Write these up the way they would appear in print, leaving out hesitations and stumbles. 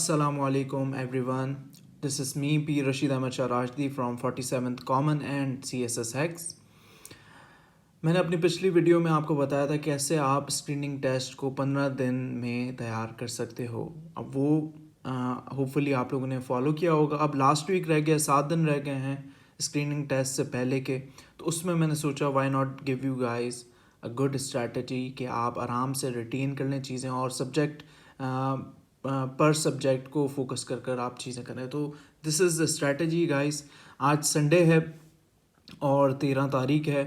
Assalamualaikum everyone. This is me P Rashid Ahmed Shah Rashdi from 47th Common and CSS Hex. मैंने अपनी पिछली video में आपको बताया था कैसे आप स्क्रीनिंग टेस्ट को 15 दिन में तैयार कर सकते हो। अब वो होपफुली आप लोगों ने फॉलो किया होगा। अब लास्ट वीक रह गया, 7 दिन रह गए हैं स्क्रीनिंग टेस्ट से पहले के, तो उसमें मैंने सोचा why not give you guys a good strategy कि आप आराम से रिटेन कर लें चीज़ें और सब्जेक्ट पर सब्जेक्ट को फोकस कर कर आप चीज़ें करें। तो this is the strategy guys. आज संडे है और 13 तारीख है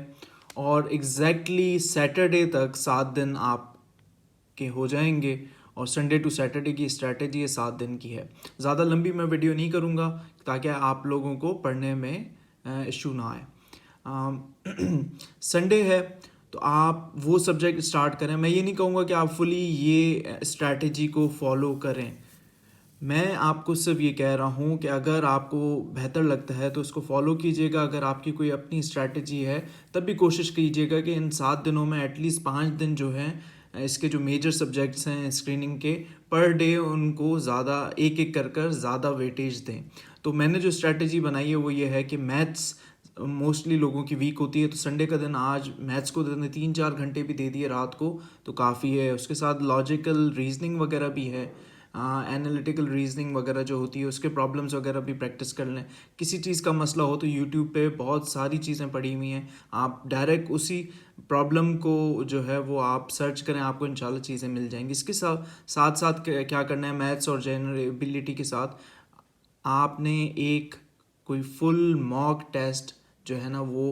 और एग्जैक्टली सैटरडे तक 7 दिन आप के हो जाएंगे और संडे टू सैटरडे की स्ट्रैटेजी ये 7 दिन की है। ज़्यादा लंबी मैं वीडियो नहीं करूँगा ताकि आप लोगों को पढ़ने में इशू ना आए। संडे है तो आप वो सब्जेक्ट स्टार्ट करें। मैं ये नहीं कहूँगा कि आप फुली ये स्ट्रैटेजी को फॉलो करें। मैं आपको सिर्फ ये कह रहा हूँ कि अगर आपको बेहतर लगता है तो उसको फॉलो कीजिएगा। अगर आपकी कोई अपनी स्ट्रैटेजी है तब भी कोशिश कीजिएगा कि इन 7 दिनों में एटलीस्ट 5 दिन जो हैं इसके जो मेजर सब्जेक्ट्स हैं स्क्रीनिंग के पर डे उनको ज़्यादा एक एक कर कर ज़्यादा वेटेज दें। तो मैंने जो स्ट्रैटेजी बनाई है वो ये है कि मैथ्स मोस्टली लोगों की वीक होती है, तो संडे का दिन आज मैथ्स को देने 3-4 घंटे भी दे दिए रात को तो काफ़ी है। उसके साथ लॉजिकल रीजनिंग वगैरह भी है, एनालिटिकल रीजनिंग वगैरह जो होती है उसके प्रॉब्लम्स वगैरह भी प्रैक्टिस कर लें। किसी चीज़ का मसला हो तो यूट्यूब पे बहुत सारी चीज़ें पड़ी हुई हैं, आप डायरेक्ट उसी प्रॉब्लम को जो है वो आप सर्च करें, आपको इंशाल्लाह चीज़ें मिल जाएंगी। इसके साथ साथ क्या करना है, मैथ्स और जनरल के साथ आपने एक कोई फुल मॉक टेस्ट जो है ना वो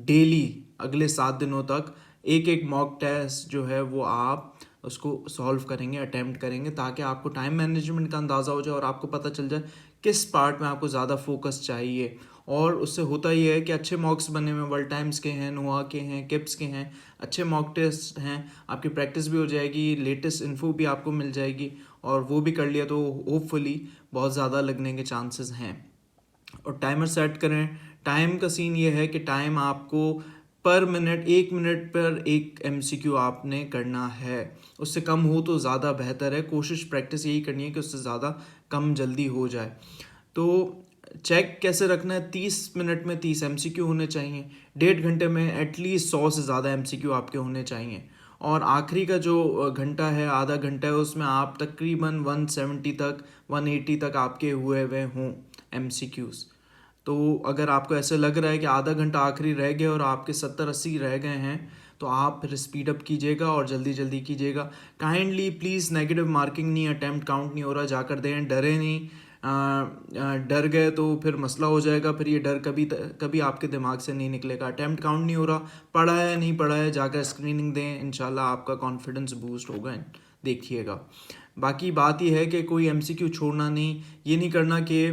डेली अगले 7 दिनों तक एक एक मॉक टेस्ट जो है वो आप उसको सॉल्व करेंगे, अटैम्प्ट करेंगे, ताकि आपको टाइम मैनेजमेंट का अंदाज़ा हो जाए और आपको पता चल जाए किस पार्ट में आपको ज़्यादा फोकस चाहिए। और उससे होता ये है कि अच्छे मॉक्स बने हुए वर्ल्ड टाइम्स के हैं, नोआ के हैं, किप्स के हैं, अच्छे मॉक टेस्ट हैं, आपकी प्रैक्टिस भी हो जाएगी, लेटेस्ट इन्फो भी आपको मिल जाएगी और वो भी कर लिया तो होपफुली बहुत ज़्यादा लगने के चांसेस हैं। और टाइमर सेट करें। टाइम का सीन ये है कि टाइम आपको पर मिनट 1 मिनट पर एक एमसीक्यू आपने करना है, उससे कम हो तो ज़्यादा बेहतर है। कोशिश प्रैक्टिस यही करनी है कि उससे ज़्यादा कम जल्दी हो जाए। तो चेक कैसे रखना है, 30 मिनट में 30 एमसीक्यू होने चाहिए, 1.5 घंटे में एटलीस्ट 100 से ज़्यादा एमसीक्यू आपके होने चाहिए और आखिरी का जो घंटा है, आधा घंटा है, उसमें आप तकरीबन 170 तक 180 तक आपके हुए हों एमसीक्यूज़। तो अगर आपको ऐसे लग रहा है कि आधा घंटा आखिरी रह गया और आपके 70-80 रह गए हैं तो आप फिर स्पीड अप कीजिएगा और जल्दी जल्दी कीजिएगा। काइंडली प्लीज़ नेगेटिव मार्किंग नहीं, अटैम्प्ट काउंट नहीं हो रहा, जाकर दें, डरे नहीं। डर गए तो फिर मसला हो जाएगा, फिर ये डर कभी कभी आपके दिमाग से नहीं निकलेगा। अटैम्प्ट काउंट नहीं हो रहा, पढ़ा है नहीं पढ़ा है, जाकर स्क्रीनिंग दें, इंशाल्लाह आपका कॉन्फिडेंस बूस्ट होगा, देखिएगा। बाकी बात यह है कि कोई एमसीक्यू छोड़ना नहीं, ये नहीं करना कि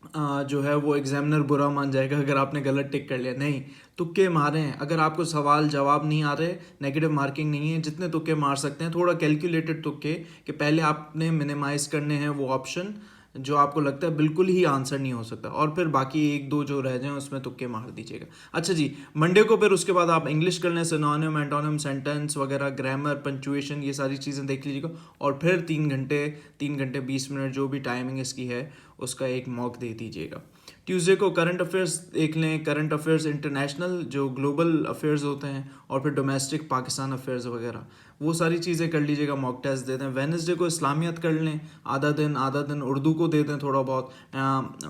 जो है वो एग्जामिनर बुरा मान जाएगा अगर आपने गलत टिक कर लिया। नहीं, तुक्के मारें। अगर आपको सवाल जवाब नहीं आ रहे, नेगेटिव मार्किंग नहीं है, जितने तुक्के मार सकते हैं, थोड़ा कैलकुलेटेड तुक्के कि पहले आपने मिनिमाइज करने हैं वो ऑप्शन जो आपको लगता है बिल्कुल ही आंसर नहीं हो सकता, और फिर बाकी 1-2 जो रह जाएं उसमें तुक्के मार दीजिएगा। अच्छा जी, मंडे को फिर उसके बाद आप इंग्लिश कर लें, सिनोनिम, एंटोनिम, सेंटेंस वगैरह, ग्रामर, पंचुएशन, ये सारी चीज़ें देख लीजिएगा और फिर 3 घंटे 20 मिनट जो भी टाइमिंग इसकी है उसका एक मॉक दे दीजिएगा। ट्यूसडे को करंट अफेयर्स देख लें, करंट अफेयर्स इंटरनेशनल जो ग्लोबल अफेयर्स होते हैं और फिर डोमेस्टिक पाकिस्तान अफेयर्स वगैरह, वो सारी चीज़ें कर लीजिएगा, मॉक टेस्ट दे दें। वेडनेसडे को इस्लामियत कर लें, आधा दिन उर्दू को दे दें थोड़ा बहुत,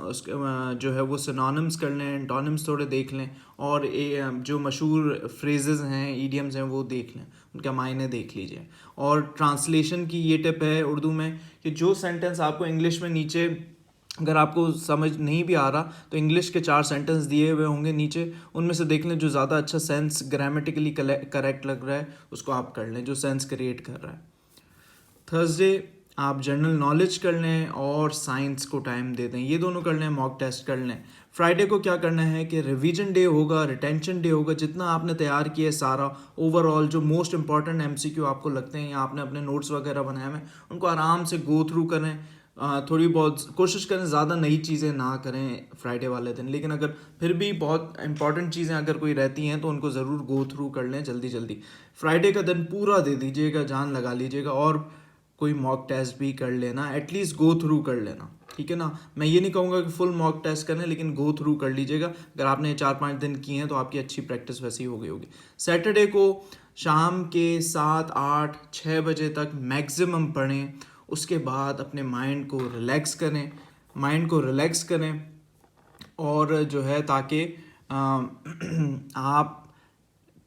उसके जो है वो सिनोनिम्स कर लें, एंटोनिम्स थोड़े देख लें और जो मशहूर फ्रेजेस हैं, ईडियम्स हैं, वो देख लें, उनका मायने देख लीजिए। और ट्रांसलेशन की ये टिप है उर्दू में कि जो सेंटेंस आपको इंग्लिश में नीचे अगर आपको समझ नहीं भी आ रहा तो इंग्लिश के 4 सेंटेंस दिए हुए होंगे नीचे, उनमें से देख लें जो ज़्यादा अच्छा सेंस ग्रामेटिकली करेक्ट लग रहा है उसको आप कर लें, जो सेंस क्रिएट कर रहा है। थर्सडे आप जनरल नॉलेज कर लें और साइंस को टाइम दे दें, ये दोनों कर लें, मॉक टेस्ट कर लें। फ्राइडे को क्या करना है कि रिवीजन डे होगा, रिटेंशन डे होगा, जितना आपने तैयार किया है सारा ओवरऑल जो मोस्ट इंपॉर्टेंट एमसीक्यू आपको लगते हैं या आपने अपने नोट्स वगैरह बनाए हैं उनको आराम से गो थ्रू करें। थोड़ी बहुत कोशिश करें ज़्यादा नई चीज़ें ना करें फ्राइडे वाले दिन, लेकिन अगर फिर भी बहुत इंपॉर्टेंट चीज़ें अगर कोई रहती हैं तो उनको ज़रूर गो थ्रू कर लें जल्दी जल्दी। फ्राइडे का दिन पूरा दे दीजिएगा, जान लगा लीजिएगा और कोई मॉक टेस्ट भी कर लेना, एटलीस्ट गो थ्रू कर लेना, ठीक है ना। मैं ये नहीं कहूँगा कि फुल मॉक टेस्ट करें, लेकिन गो थ्रू कर लीजिएगा। अगर आपने 4-5 दिन किए हैं तो आपकी अच्छी प्रैक्टिस वैसी हो गई होगी। सैटरडे को शाम के 7-8-6 बजे तक मैक्सिमम पढ़ें, उसके बाद अपने माइंड को रिलैक्स करें और जो है ताकि आप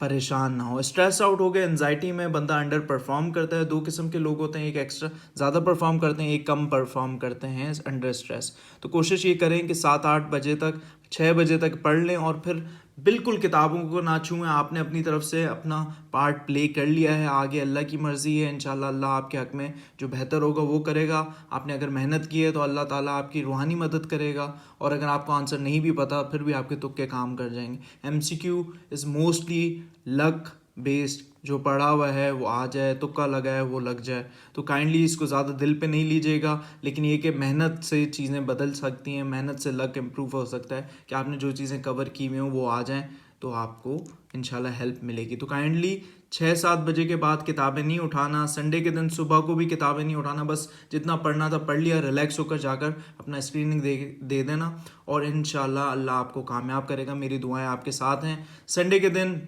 परेशान ना हो। स्ट्रेस आउट हो गए, एनजाइटी में बंदा अंडर परफॉर्म करता है। दो किस्म के लोग होते हैं, एक एक्स्ट्रा ज़्यादा परफॉर्म करते हैं, एक कम परफॉर्म करते हैं अंडर स्ट्रेस। तो कोशिश ये करें कि 7-8 बजे तक, 6 बजे तक पढ़ लें और फिर बिल्कुल किताबों को ना छूएं। आपने अपनी तरफ से अपना पार्ट प्ले कर लिया है, आगे अल्लाह की मर्ज़ी है। इंशाल्लाह अल्लाह आपके हक़ में जो बेहतर होगा वो करेगा। आपने अगर मेहनत की है तो अल्लाह ताला आपकी रूहानी मदद करेगा, और अगर आपको आंसर नहीं भी पता फिर भी आपके तुक्के काम कर जाएंगे। MCQ is mostly luck based, जो पढ़ा हुआ है वो आ जाए, तुक्का लगा है वो लग जाए। तो काइंडली इसको ज़्यादा दिल पे नहीं लीजिएगा, लेकिन ये कि मेहनत से चीज़ें बदल सकती हैं, मेहनत से लक इम्प्रूव हो सकता है कि आपने जो चीज़ें कवर की हुई हों वो आ जाएं, तो आपको इंशाल्लाह हेल्प मिलेगी। तो काइंडली 6-7 बजे के बाद किताबें नहीं उठाना, संडे के दिन सुबह को भी किताबें नहीं उठाना, बस जितना पढ़ना था पढ़ लिया, रिलैक्स होकर जाकर अपना स्क्रीनिंग दे देना, और इंशाल्लाह अल्लाह आपको कामयाब करेगा। मेरी दुआएं आपके साथ हैं। संडे के दिन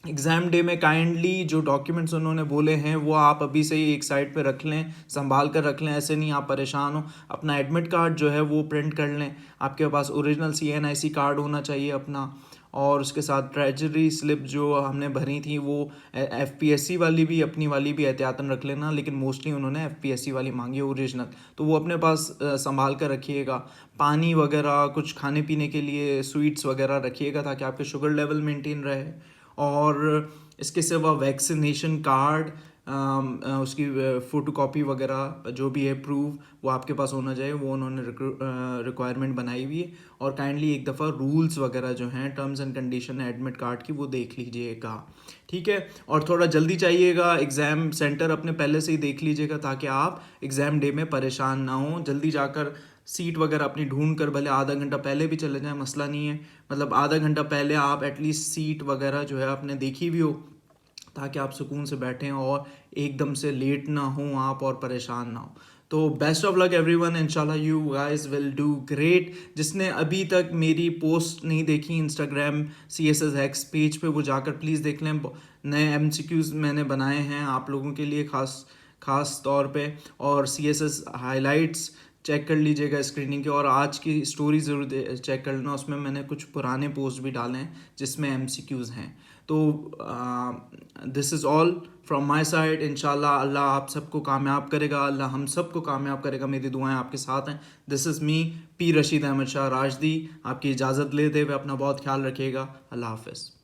एग्ज़ाम डे में काइंडली जो डॉक्यूमेंट्स उन्होंने बोले हैं वो आप अभी से ही एक साइड पे रख लें, संभाल कर रख लें, ऐसे नहीं आप परेशान हो। अपना एडमिट कार्ड जो है वो प्रिंट कर लें, आपके पास ओरिजिनल CNIC कार्ड होना चाहिए अपना, और उसके साथ ट्रेजरी स्लिप जो हमने भरी थी वो FPSC वाली भी, अपनी वाली भी एहतियातन रख लेना, लेकिन मोस्टली उन्होंने FPSC वाली मांगी ओरिजिनल, तो वो अपने पास संभाल कर रखिएगा। पानी वगैरह, कुछ खाने पीने के लिए स्वीट्स वगैरह रखिएगा ताकि आपके शुगर लेवल मेंटेन रहे। और इसके सिवा वैक्सीनेशन कार्ड, उसकी फ़ोटोकॉपी वगैरह जो भी है प्रूफ, वो आपके पास होना चाहिए, वो उन्होंने रिक्वायरमेंट बनाई हुई है। और काइंडली एक दफ़ा रूल्स वगैरह जो हैं, टर्म्स एंड कंडीशन है एडमिट कार्ड की, वो देख लीजिएगा, ठीक है। और थोड़ा जल्दी चाहिएगा, एग्ज़ाम सेंटर अपने पहले से ही देख लीजिएगा ताकि आप एग्ज़ाम डे में परेशान ना हो। जल्दी जाकर सीट वगैरह अपनी ढूंढ कर, भले आधा घंटा पहले भी चले जाएं, मसला नहीं है, मतलब आधा घंटा पहले आप एटलीस्ट सीट वगैरह जो है आपने देखी भी हो, ताकि आप सुकून से बैठें और एकदम से लेट ना हो आप और परेशान ना हो। तो बेस्ट ऑफ लक एवरीवन, इंशाल्लाह you guys will do great. जिसने अभी तक मेरी पोस्ट नहीं देखी इंस्टाग्राम CSS Hacks पेज पे, वो जाकर प्लीज़ देख लें। नए MCQs मैंने बनाए हैं आप लोगों के लिए ख़ास तौर पे, और CSS हाइलाइट्स चेक कर लीजिएगा स्क्रीनिंग के, और आज की स्टोरी ज़रूर चेक कर लेना, उसमें मैंने कुछ पुराने पोस्ट भी डाले हैं जिसमें MCQs हैं। तो this is all from my side. इंशाल्लाह अल्लाह आप सबको कामयाब करेगा, अल्लाह हम सबको कामयाब करेगा। मेरी दुआएं आपके साथ हैं। This is me P Rashid Ahmad Shah Rajdi, आपकी इजाज़त लेते हुए अपना बहुत ख्याल रखिएगा। अल्लाह हाफ़िज़।